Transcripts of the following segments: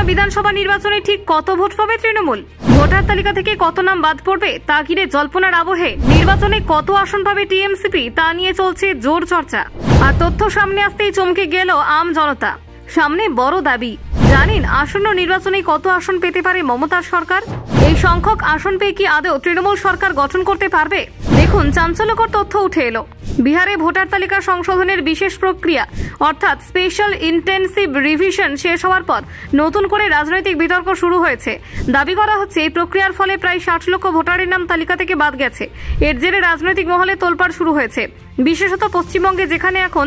বিধানসভা নির্বাচনে ঠিক কত ভোট পাবে তৃণমূল? ভোটার তালিকা থেকে কত নাম বাদ পড়বে তা ঘিরে জল্পনার আবহে নির্বাচনে কত আসন পাবে টিএমসিপি তা নিয়ে চলছে জোর চর্চা। আর তথ্য সামনে আসতেই চমকে গেল আম জনতা। সামনে বড় দাবি। জানেন আসন্ন নির্বাচনে কত আসন পেতে পারে মমতার সরকার? এই সংখ্যক আসন পেয়ে কি আদৌ তৃণমূল সরকার গঠন করতে পারবে? দেখুন, চাঞ্চল্যকর তথ্য উঠে এলো। বিহারে ভোটার তালিকা সংশোধনের বিশেষ প্রক্রিয়া অর্থাৎ স্পেশাল ইন্টেনসিভ রিভিশন শেষ হওয়ার পর নতুন করে রাজনৈতিক বিতর্ক শুরু হয়েছে। দাবি করা হচ্ছে এই প্রক্রিয়ার ফলে প্রায় 60 লক্ষ ভোটারের নাম তালিকা থেকে বাদ গেছে। এর জেরে রাজনৈতিক মহলে তোলপাড় শুরু হয়েছে, বিশেষত পশ্চিমবঙ্গে, যেখানে এখন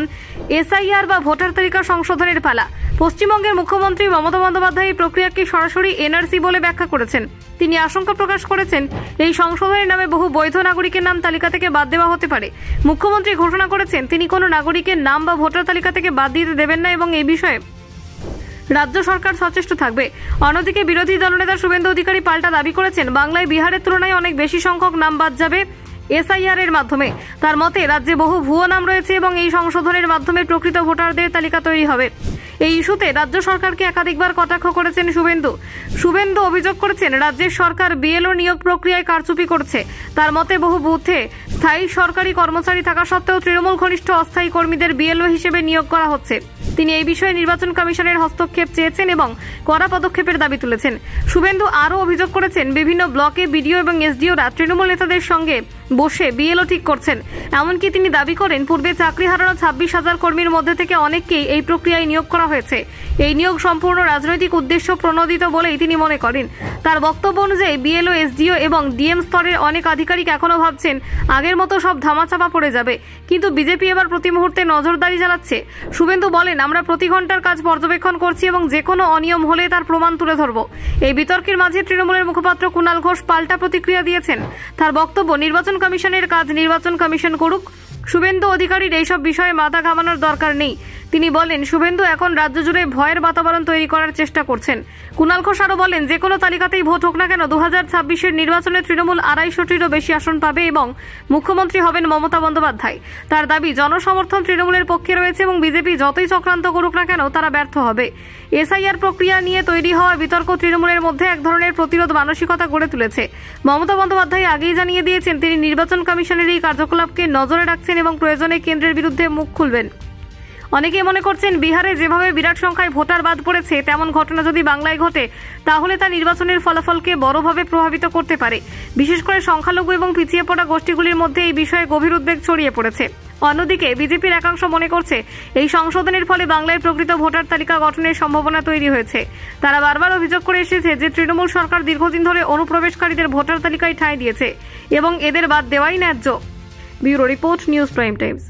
এসআইআর বা ভোটার তালিকা সংশোধনের পালা। পশ্চিমবঙ্গের মুখ্যমন্ত্রী মমতা বন্দ্যোপাধ্যায় এই প্রক্রিয়াকে সরাসরি এনআরসি বলে ব্যাখ্যা করেছেন। তিনি আশঙ্কা প্রকাশ করেছেন এই সংশোধনের নামে বহু বৈধ নাগরিকের নাম তালিকা থেকে বাদ দেওয়া হতে পারে। মুখ্যমন্ত্রী ঘোষণা করেছেন তিনি কোনো নাগরিকের নাম বা ভোটার তালিকা থেকে বাদ দিতে দেবেন না এবং এই বিষয়ে রাজ্য সরকার সচেষ্ট থাকবে। অন্যদিকে বিরোধী দলনেতা শুভেন্দু অধিকারী পাল্টা দাবি করেছেন বাংলায় বিহারের তুলনায় অনেক বেশি সংখ্যক নাম বাদ যাবে এসআইআর এর মাধ্যমে। তার মতে রাজ্যে বহু ভুয়ো নাম রয়েছে এবং এই সংশোধনের মাধ্যমে প্রকৃত ভোটারদের তালিকা তৈরি হবে। এই ইস্যুতে রাজ্য সরকারকে একাধিকবার কটাক্ষ করেছেন শুভেন্দু অভিযোগ করেছেন রাজ্যের সরকার বিএলও নিয়োগ প্রক্রিয়ায় কারচুপি করছে। তার মতে বহু বুথে স্থায়ী সরকারি কর্মচারী থাকা সত্ত্বেও তৃণমূল ঘনিষ্ঠ অস্থায়ী কর্মীদের বিএলও হিসেবে নিয়োগ করা হচ্ছে। তিনি এই বিষয়ে নির্বাচন কমিশনের হস্তক্ষেপ চেয়েছেন এবং কড়া পদক্ষেপের দাবি তুলেছেন। শুভেন্দু আরও অভিযোগ করেছেন বিভিন্ন ব্লকে বিডিও এবং এসডিওরা তৃণমূল নেতাদের সঙ্গে বসে বিএলও ঠিক করছেন। এমনকি তিনি দাবি করেন পূর্বে চাকরি হারানো 26,000 কর্মীর মধ্যে থেকে অনেককেই এই প্রক্রিয়ায় নিয়োগ করা হয়েছে। এই নিয়োগ সম্পূর্ণ রাজনৈতিক উদ্দেশ্য প্রণোদিত বলেই তিনি মনে করেন। তার বক্তব্য অনুযায়ী বিএলও, এসডিও এবং ডিএম স্তরের অনেক আধিকারিক এখনো ভাবছেন আগের মতো সব ধামাচাপা পড়ে যাবে, কিন্তু বিজেপি এবার প্রতি মুহূর্তে নজরদারি চালাচ্ছে। শুভেন্দু বলেন, আমরা প্রতি ঘন্টার কাজ পর্যবেক্ষণ করছি এবং যে কোনো অনিয়ম হলে তার প্রমাণ তুলে ধরব। এই বিতর্কের মাঝে তৃণমূলের মুখপাত্র কুণাল ঘোষ পাল্টা প্রতিক্রিয়া দিয়েছেন। তার বক্তব্য, নির্বাচন কমিশনের কাজ নির্বাচন কমিশন করুক, শুভেন্দু অধিকারীর এইসব বিষয়ে মাথা ঘামানোর দরকার নেই। তিনি বলেন শুভেন্দু এখন রাজ্য জুড়ে ভয়ের বাতাবরণ তৈরি করার চেষ্টা করছেন। কুণাল ঘোষ আরও বলেন, যে কোনো তালিকাতেই ভোট হোক না কেন 2026-এর নির্বাচনে তৃণমূল 250-টিরও বেশি আসন পাবে এবং মুখ্যমন্ত্রী হবেন মমতা বন্দ্যোপাধ্যায়। তার দাবি জনসমর্থন তৃণমূলের পক্ষে রয়েছে এবং বিজেপি যতই চক্রান্ত করুক না কেন তারা ব্যর্থ হবে। এসআইআর প্রক্রিয়া নিয়ে তৈরি হওয়া বিতর্ক তৃণমূলের মধ্যে এক ধরনের প্রতিরোধ মানসিকতা গড়ে তুলেছে। মমতা বন্দ্যোপাধ্যায় আগেই জানিয়ে দিয়েছেন তিনি নির্বাচন কমিশনের এই কার্যকলাপকে নজরে রাখছেন এবং প্রয়োজনে কেন্দ্রের বিরুদ্ধে মুখ খুলবেন। অনেকেই মনে করছেন বিহারে যেভাবে বিরাট সংখ্যায় ভোটার বাদ পড়েছে তেমন ঘটনা যদি বাংলায় ঘটে তাহলে তা নির্বাচনের ফলাফলকে বড়ভাবে প্রভাবিত করতে পারে। বিশেষ করে সংখ্যালঘু এবং পিছিয়ে পড়া গোষ্ঠীগুলির মধ্যে এই বিষয়ে গভীর উদ্বেগ ছড়িয়ে পড়েছে। অন্যদিকে বিজেপির একাংশ মনে করছে এই সংশোধনের ফলে বাংলায় প্রকৃত ভোটার তালিকা গঠনের সম্ভাবনা তৈরি হয়েছে। তারা বারবার অভিযোগ করে এসেছে যে তৃণমূল সরকার দীর্ঘদিন ধরে অনুপ্রবেশকারীদের ভোটার তালিকায় ঠাঁই দিয়েছে এবং এদের বাদ দেওয়াই ন্যায্য। Bureau report, news prime Times.